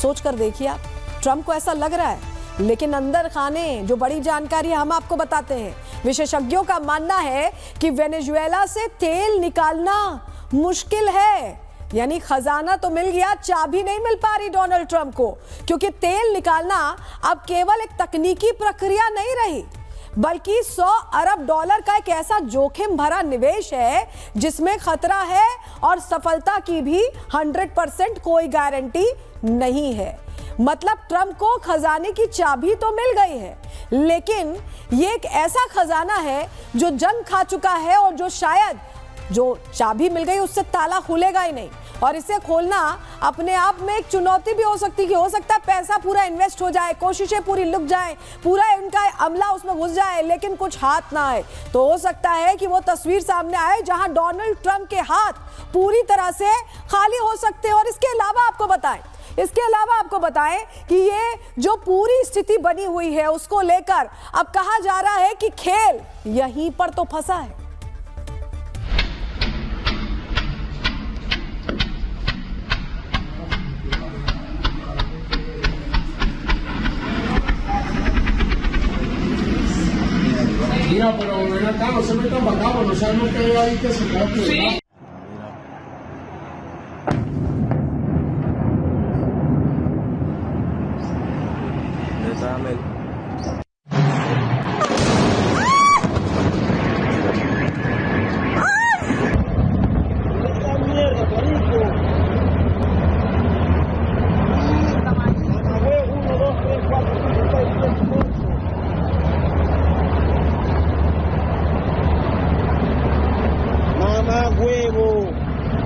सोच कर देखिए आप, ट्रंप को ऐसा लग रहा है, लेकिन अंदर खाने जो बड़ी जानकारी हम आपको बताते हैं। विशेषज्ञों का मानना है कि वेनेजुएला से तेल निकालना मुश्किल है, यानी खजाना तो मिल गया, चाबी नहीं मिल पा रही डोनाल्ड ट्रंप को, क्योंकि तेल निकालना अब केवल एक तकनीकी प्रक्रिया नहीं रही, बल्कि 100 अरब डॉलर का एक ऐसा जोखिम भरा निवेश है जिसमें खतरा है और सफलता की भी 100% कोई गारंटी नहीं है। मतलब ट्रंप को खजाने की चाबी तो मिल गई है, लेकिन ये एक ऐसा खजाना है जो जंग खा चुका है और जो शायद जो चाबी मिल गई उससे ताला खुलेगा ही नहीं, और इसे खोलना अपने आप में एक चुनौती भी हो सकती है कि हो सकता है पैसा पूरा इन्वेस्ट हो जाए, कोशिशें पूरी लुक जाए, पूरा उनका अमला उसमें घुस जाए, लेकिन कुछ हाथ ना आए। तो हो सकता है कि वो तस्वीर सामने आए जहां डोनाल्ड ट्रंप के हाथ पूरी तरह से खाली हो सकते हैं। और इसके अलावा आपको बताएं कि ये जो पूरी स्थिति बनी हुई है उसको लेकर अब कहा जा रहा है कि खेल यहीं पर तो फंसा है। Mira, pero ven acá, no se metan para acá, no saben ustedes ahí que se queda pegado.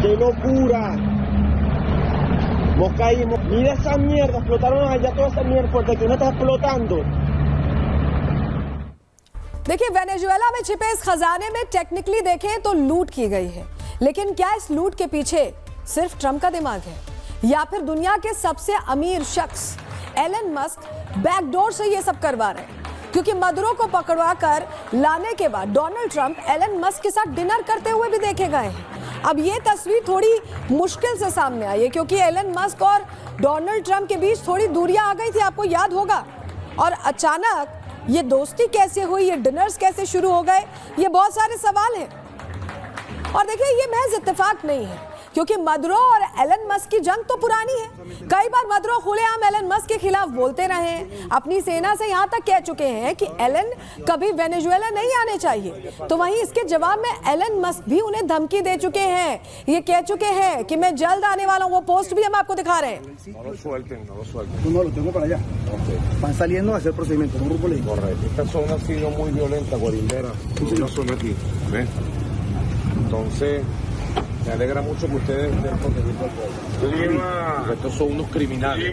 ¡Qué locura! Nos caímos. Mira esa mierda, explotaron allá toda esa mierda porque que no está explotando. देखिए, Venezuela में छिपे इस खजाने में technically देखें तो लूट की गई है, लेकिन क्या इस लूट के पीछे सिर्फ ट्रंप का दिमाग है या फिर दुनिया के सबसे अमीर शख्स एलन मस्क बैकडोर से ये सब करवा रहे हैं? क्योंकि मदुरो को पकड़वा कर लाने के बाद डोनाल्ड ट्रंप एलन मस्क के साथ डिनर करते हुए भी देखे गए हैं। अब ये तस्वीर थोड़ी मुश्किल से सामने आई है क्योंकि एलन मस्क और डोनाल्ड ट्रंप के बीच थोड़ी दूरियां आ गई थी, आपको याद होगा, और अचानक ये दोस्ती कैसे हुई, ये डिनर्स कैसे शुरू हो गए, ये बहुत सारे सवाल हैं। और देखिए, ये महज इत्तेफाक नहीं है क्योंकि मदुरो और एलन मस्क की जंग तो पुरानी है। कई बार मदुरो खुलेआम एलन मस्क के खिलाफ बोलते रहे हैं, अपनी सेना से यहाँ तक कह चुके हैं कि एलन कभी वेनेजुएला नहीं आने चाहिए। तो वहीं इसके जवाब में एलन मस्क भी उन्हें धमकी दे चुके हैं, ये कह चुके हैं कि मैं जल्द आने वाला हूँ। वो पोस्ट भी हम आपको दिखा रहे हैं। Me alegra mucho que ustedes estén protegiendo al pueblo. Estos son unos criminales.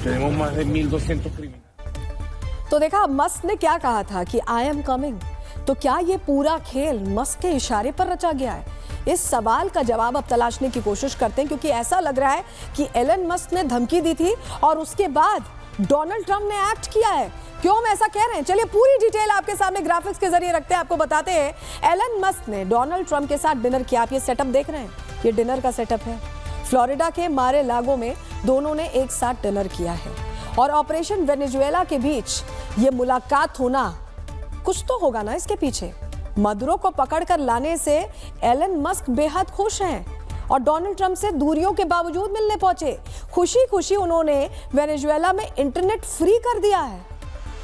Tenemos más de 1200 criminales. तो देखा मस्क ने क्या कहा था कि आई एम कमिंग। तो क्या ये पूरा खेल मस्क के इशारे पर रचा गया है? इस सवाल का जवाब अब तलाशने की कोशिश करते हैं, क्योंकि ऐसा लग रहा है कि एलन मस्क ने धमकी दी थी और उसके बाद डोनाल्ड ट्रंप ने एक्ट किया है। क्यों हम ऐसा कह रहे हैं, चलिए पूरी डिटेल आपके सामने ग्राफिक्स के जरिए रखते हैं, आपको बताते हैं। एलन मस्क ने डोनाल्ड ट्रंप के साथ डिनर किया। आप ये सेटअप देख रहे हैं, ये डिनर का सेटअप है। फ्लोरिडा के मारे लागो में दोनों ने एक साथ डिनर किया है और ऑपरेशन वेनेजुएला के बीच ये मुलाकात होना, कुछ तो होगा ना इसके पीछे। मदुरो को पकड़कर लाने से एलन मस्क बेहद खुश हैं और डोनाल्ड ट्रंप से दूरियों के बावजूद मिलने पहुंचे। खुशी खुशी उन्होंने वेनेजुएला में इंटरनेट फ्री कर दिया है।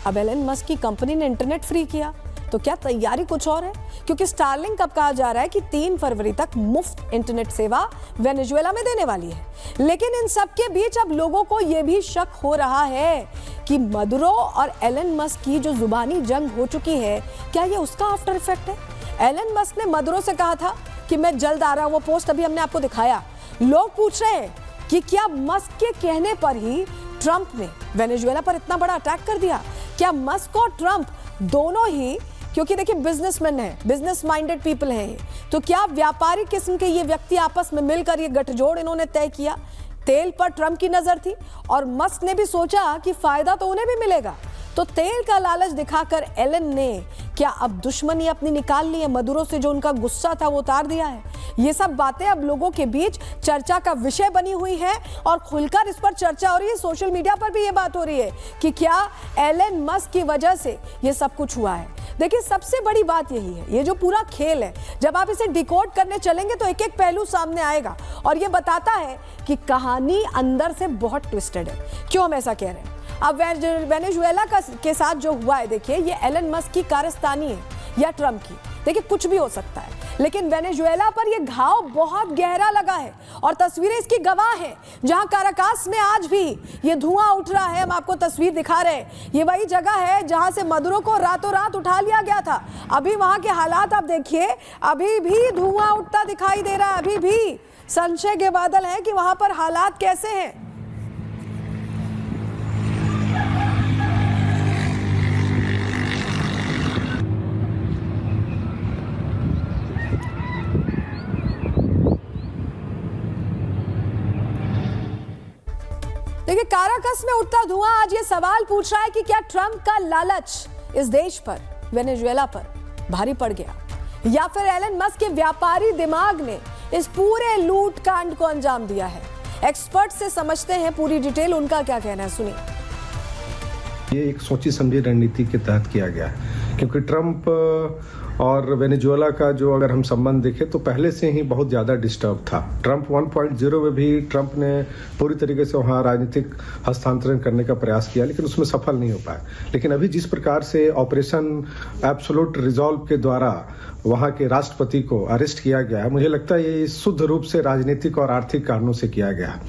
अब एलन मस्क की कंपनी ने इंटरनेट फ्री किया तो क्या तैयारी कुछ और है, क्योंकि स्टारलिंक अब कहा जा रहा है कि 3 फरवरी तक मुफ्त इंटरनेट सेवा वेनेजुएला में देने वाली है। लेकिन इन सब के बीच अब लोगों को यह भी शक हो रहा है कि मदुरो और एलन मस्क की जो जुबानी जंग हो चुकी है, क्या ये उसका आफ्टर इफेक्ट है? एलन मस्क ने मदुरो से कहा था कि मैं जल्द आ रहा हूं, वो पोस्ट अभी हमने आपको दिखाया। लोग पूछ रहे हैं कि क्या मस्क के कहने पर ही ट्रंप ने वेनेजुएला पर इतना बड़ा अटैक कर दिया? क्या मस्क और ट्रंप दोनों ही, क्योंकि देखिए बिजनेसमैन है, बिजनेस माइंडेड पीपल है, तो क्या व्यापारिक किस्म के ये व्यक्ति आपस में मिलकर ये गठजोड़ इन्होंने तय किया? तेल पर ट्रंप की नजर थी और मस्क ने भी सोचा कि फायदा तो उन्हें भी मिलेगा, तो तो तेल का लालच दिखाकर एलन ने क्या अब दुश्मनी अपनी निकाल ली है? मदुरो से जो उनका गुस्सा था वो उतार दिया है? ये सब बातें अब लोगों के बीच चर्चा का विषय बनी हुई है और खुलकर इस पर चर्चा हो रही है। सोशल मीडिया पर भी ये बात हो रही है कि क्या एलन मस्क की वजह से ये सब कुछ हुआ है। देखिए, सबसे बड़ी बात यही है, ये जो पूरा खेल है, जब आप इसे डिकोड करने चलेंगे तो एक एक पहलू सामने आएगा और ये बताता है कि कहानी अंदर से बहुत ट्विस्टेड है। क्यों हम ऐसा कह रहे हैं? अब वेनेजुएला के साथ जो हुआ है, देखिए, ये एलन मस्क की कारस्तानी है या ट्रंप की, देखिए कुछ भी हो सकता है, लेकिन वेनेजुएला पर यह घाव बहुत गहरा लगा है और तस्वीरें इसकी गवाह हैं। जहां काराकास में आज भी ये धुआं उठ रहा है, हम आपको तस्वीर दिखा रहे हैं, ये वही जगह है जहां से मदुरो को रातों रात उठा लिया गया था। अभी वहां के हालात आप देखिए, अभी भी धुआं उठता दिखाई दे रहा है, अभी भी संशय के बादल हैं कि वहां पर हालात कैसे हैं। देखिए, काराकस में उठता धुआं आज ये सवाल पूछ रहा है कि क्या ट्रंप का लालच इस देश पर, वेनेजुएला पर भारी पड़ गया, या फिर एलन मस्क के व्यापारी दिमाग ने इस पूरे लूट कांड को अंजाम दिया है। एक्सपर्ट से समझते हैं पूरी डिटेल, उनका क्या कहना है, सुनिए। ये एक सोची समझी रणनीति के तहत किया गया है, क्योंकि ट्रंप और वेनेजुएला का जो अगर हम संबंध देखें तो पहले से ही बहुत ज़्यादा डिस्टर्ब था। ट्रंप 1.0 में भी ट्रंप ने पूरी तरीके से वहाँ राजनीतिक हस्तांतरण करने का प्रयास किया, लेकिन उसमें सफल नहीं हो पाया। लेकिन अभी जिस प्रकार से ऑपरेशन एब्सोल्यूट रिजॉल्व के द्वारा वहाँ के राष्ट्रपति को अरेस्ट किया गया है, मुझे लगता है ये शुद्ध रूप से राजनीतिक और आर्थिक कारणों से किया गया।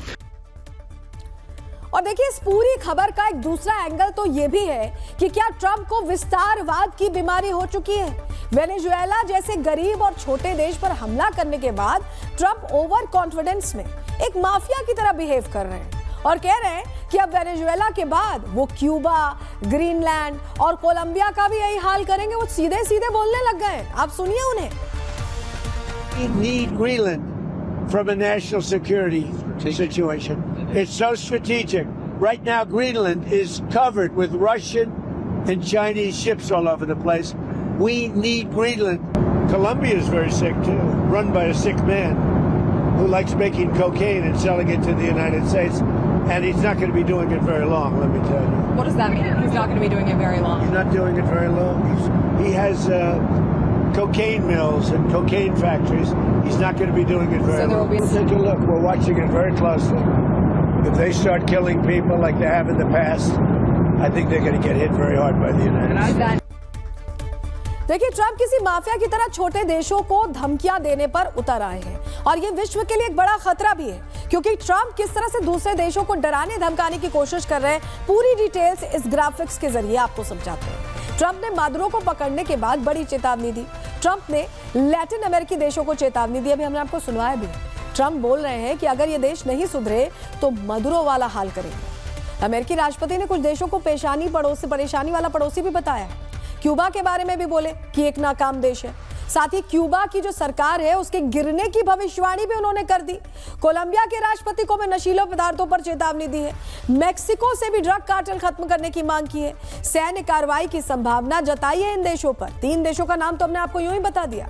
और देखिए, इस पूरी खबर का एक दूसरा एंगल तो ये भी है कि क्या ट्रंप को विस्तारवाद की बीमारी हो चुकी है? वेनेजुएला जैसे गरीब और छोटे देश पर हमला करने के बाद ट्रंप ओवर कॉन्फिडेंस में एक माफिया की तरह बिहेव कर रहे हैं और कह रहे हैं कि अब वेनेजुएला के बाद वो क्यूबा, ग्रीनलैंड और कोलंबिया का भी यही हाल करेंगे। वो सीधे सीधे बोलने लग गए। आप सुनिए उन्हें। We need Greenland from a national security situation. It's so strategic. Right now, Greenland is covered with Russian and Chinese ships all over the place. We need Greenland. Colombia is very sick too, run by a sick man who likes making cocaine and selling it to the United States. And he's not going to be doing it very long, let me tell you. What does that mean? He's not going to be doing it very long. He's not doing it very long. He has cocaine mills and cocaine factories. He's not going to be doing it very long. Take a look. We're watching it very closely. If they start killing people like they have in the past, I think they're going to get hit very hard by the United States. देखिए, Trump किसी mafia की तरह छोटे देशों को धमकियां देने पर उतर आए हैं और ये विश्व के लिए एक बड़ा खतरा भी है, क्योंकि ट्रंप किस तरह से दूसरे देशों को डराने धमकाने की कोशिश कर रहे हैं, पूरी डिटेल्स इस ग्राफिक्स के जरिए आपको समझाते हैं। ट्रंप ने मदुरो को पकड़ने के बाद बड़ी चेतावनी दी। ट्रंप ने लैटिन अमेरिकी देशों को चेतावनी दी, अभी हमने आपको सुनवाया भी। ट्रंप बोल रहे हैं कि अगर ये देश नहीं सुधरे तो मदुरो वाला हाल करेंगे। अमेरिकी राष्ट्रपति ने कुछ देशों को परेशानी वाला पड़ोसी भी बताया। क्यूबा के बारे में भी बोले कि एक नाकाम देश है। साथ ही क्यूबा की जो सरकार है उसके गिरने की भविष्यवाणी भी उन्होंने कर दी। कोलंबिया के राष्ट्रपति को भी नशीले पदार्थों पर चेतावनी दी है। मेक्सिको से भी ड्रग कार्टेल खत्म करने की मांग की है। सैन्य कार्रवाई की संभावना जताई है इन देशों पर। 3 देशों का नाम तो हमने आपको यूं ही बता दिया।